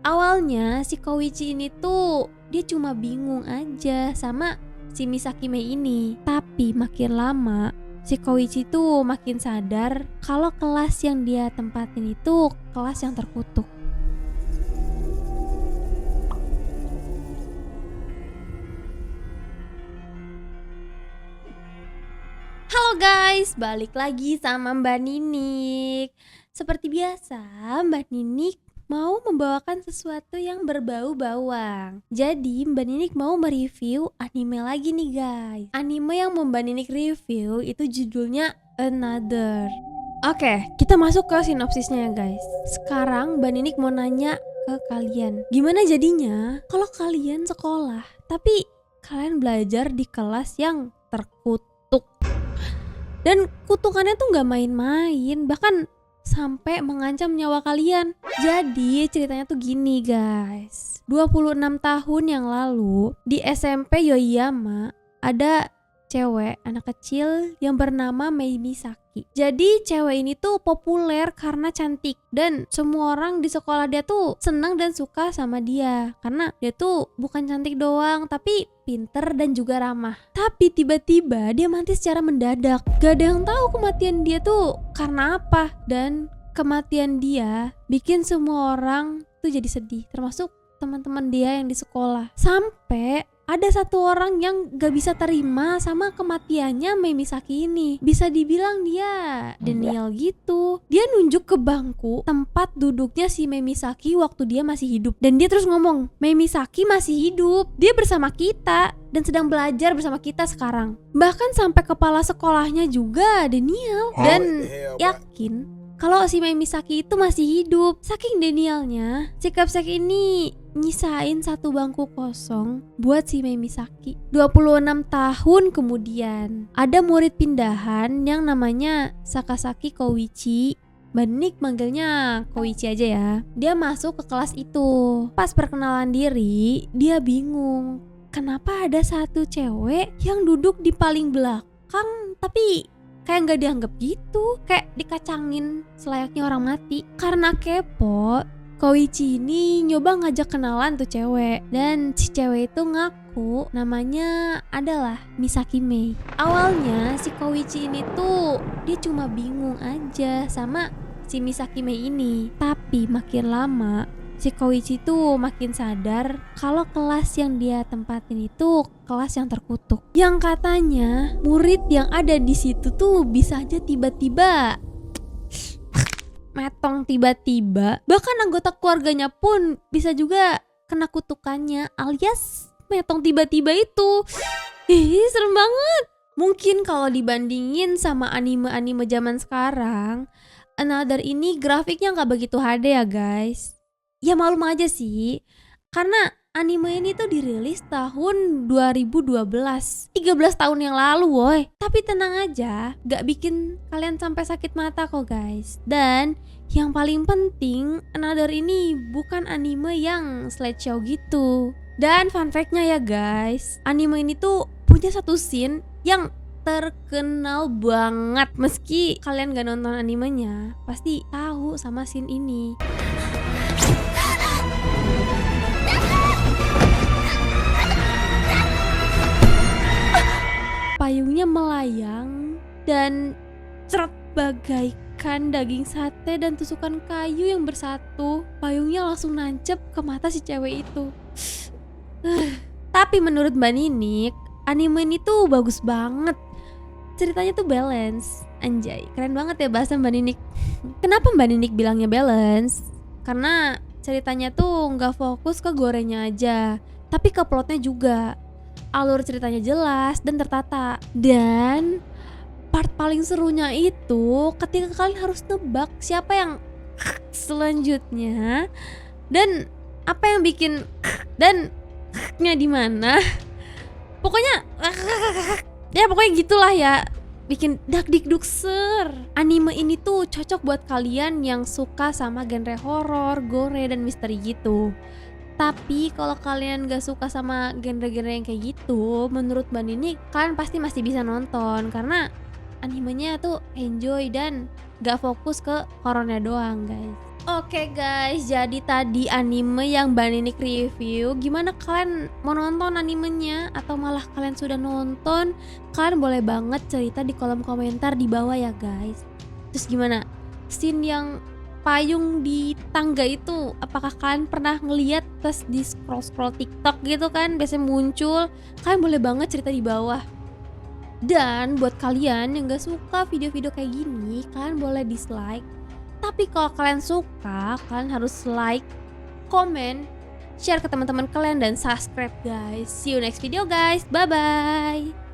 Awalnya si Koichi ini tuh dia cuma bingung aja sama si Misaki Mei ini. Tapi makin lama si Koichi tuh makin sadar kalau kelas yang dia tempatin itu kelas yang terkutuk. Halo guys, balik lagi sama Mbak Ninik. Seperti biasa, Mbak Ninik mau membawakan sesuatu yang berbau bawang. Jadi Mbak Ninik mau mereview anime lagi nih guys. Anime yang mau Mbak Ninik review itu judulnya Another. Oke, kita masuk ke sinopsisnya ya guys. Sekarang Mbak Ninik mau nanya ke kalian, gimana jadinya kalau kalian sekolah tapi kalian belajar di kelas yang terkutuk? Dan kutukannya tuh gak main-main, bahkan sampai mengancam nyawa kalian. Jadi ceritanya tuh gini guys, 26 tahun yang lalu di SMP Yoiyama ada cewek anak kecil yang bernama Mei Misaki. Jadi cewek ini tuh populer karena cantik dan semua orang di sekolah dia tuh senang dan suka sama dia karena dia tuh bukan cantik doang tapi pinter dan juga ramah. Tapi tiba-tiba dia mati secara mendadak. Gak ada yang tahu kematian dia tuh karena apa, dan kematian dia bikin semua orang tuh jadi sedih, termasuk teman-teman dia yang di sekolah. Sampai ada satu orang yang gak bisa terima sama kematiannya Mei Misaki ini. Bisa dibilang dia denial gitu. Dia nunjuk ke bangku tempat duduknya si Mei Misaki waktu dia masih hidup. Dan dia terus ngomong, Mei Misaki masih hidup. Dia bersama kita dan sedang belajar bersama kita sekarang. Bahkan sampai kepala sekolahnya juga denial dan yakin kalau si Mei Misaki itu masih hidup. Saking denialnya, si Capsek ini nyisain satu bangku kosong buat si Mei Misaki. 26 tahun kemudian, ada murid pindahan yang namanya Sakasaki Koichi. Mbak Ninik manggilnya Koichi aja ya. Dia masuk ke kelas itu. Pas perkenalan diri, dia bingung. Kenapa ada satu cewek yang duduk di paling belakang tapi kayak nggak dianggap gitu, kayak dikacangin selayaknya orang mati. Karena kepo, Koichi ini nyoba ngajak kenalan tuh cewek, dan si cewek itu ngaku namanya adalah Misaki Mei. Awalnya si Koichi ini tuh dia cuma bingung aja sama si Misaki Mei ini. Tapi makin lama si Koichi tuh makin sadar kalau kelas yang dia tempatin itu kelas yang terkutuk. Yang katanya murid yang ada di situ tuh bisa aja tiba-tiba metong tiba-tiba. Bahkan anggota keluarganya pun bisa juga kena kutukannya alias metong tiba-tiba itu. Serem banget. Mungkin kalau dibandingin sama anime-anime zaman sekarang, Another ini grafiknya gak begitu HD ya guys. Ya maklum aja sih, karena anime ini tuh dirilis tahun 2012, 13 tahun yang lalu woy. Tapi tenang aja, gak bikin kalian sampai sakit mata kok guys. Dan yang paling penting, Another ini bukan anime yang slideshow gitu. Dan fun fact-nya ya guys, anime ini tuh punya satu scene yang terkenal banget. Meski kalian gak nonton animenya, pasti tahu sama scene ini. Payungnya melayang dan ceret bagaikan daging sate dan tusukan kayu yang bersatu. Payungnya langsung nancep ke mata si cewek itu. Tapi menurut Mbak Ninik, anime ini tuh bagus banget. Ceritanya tuh balance. Anjay, keren banget ya bahasa Mbak Ninik. Kenapa Mbak Ninik bilangnya balance? Karena ceritanya tuh gak fokus ke gorengnya aja, tapi ke plotnya juga. Alur ceritanya jelas dan tertata. Dan part paling serunya itu ketika kalian harus nebak siapa yang selanjutnya dan apa yang bikin dan nya di mana. Pokoknya ya pokoknya gitulah ya, bikin dak-dik-duk ser. Anime ini tuh cocok buat kalian yang suka sama genre horor, gore dan misteri gitu. Tapi kalau kalian gak suka sama genre-genre yang kayak gitu, menurut Mbak Ninik kalian pasti masih bisa nonton karena animenya tuh enjoy dan gak fokus ke horornya doang guys. Oke guys, jadi tadi anime yang Mbak Ninik review, gimana kalian mau nonton animenya atau malah kalian sudah nonton? Kalian boleh banget cerita di kolom komentar di bawah ya guys. Terus gimana? Scene yang payung di tangga itu, apakah kalian pernah ngeliat terus di scroll-scroll TikTok gitu kan biasanya muncul? Kalian boleh banget cerita di bawah. Dan buat kalian yang gak suka video-video kayak gini, kalian boleh dislike. Tapi kalau kalian suka, kalian harus like, comment, share ke teman-teman kalian dan subscribe guys. See you next video guys. Bye bye.